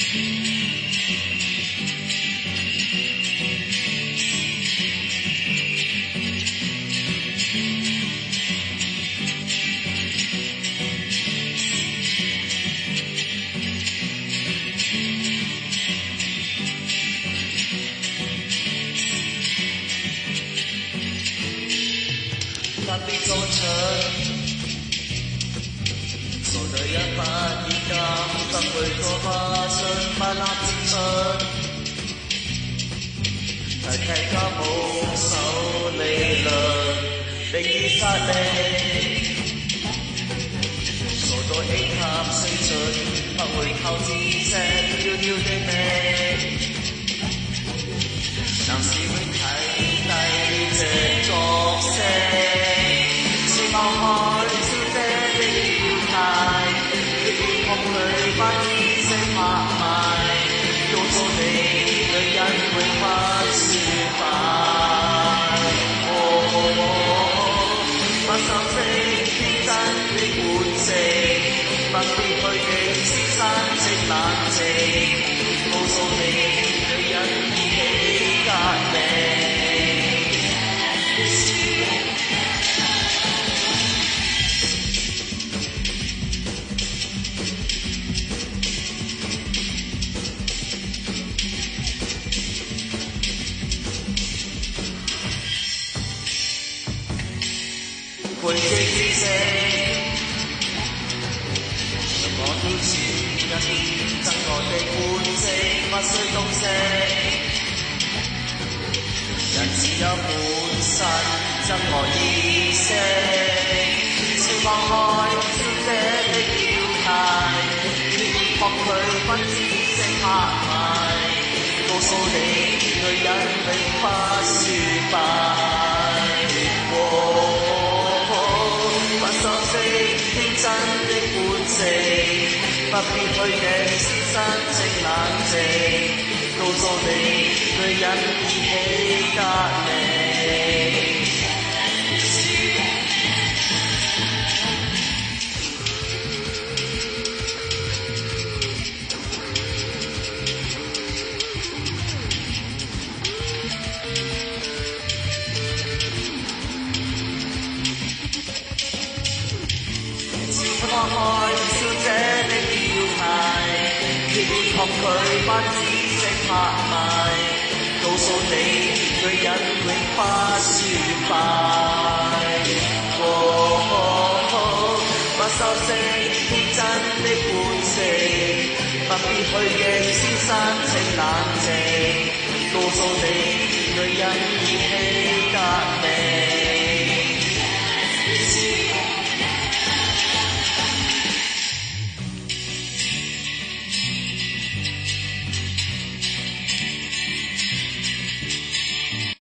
不必多搶，傻女一不現金，得去多花信不立正信，提提家保守理論，定義殺力，傻到 A 級水準，不會靠知識遙遙的命，男士永睇低這作息。放開小姐的要態，別學佢把知識拍賣，告訴你女人永不輸敗。不修飾天真的本性，不必去認師生的冷靜，告訴你女人已起革命。培植知識，讓我挑戰一天真我的本性，不需懂識。人只有本身真我意識，請放開小姐的要態，學佢不知識拍賣，告訴你女人永不輸敗。不修飾天真的本性，不必去認師生的冷靜，告訴你女人已起革命。放開小姐的要態，別學佢把知識拍賣，告訴你女人永不輸敗。不修飾天真的本性，不必去認師生情冷靜，告訴你女人已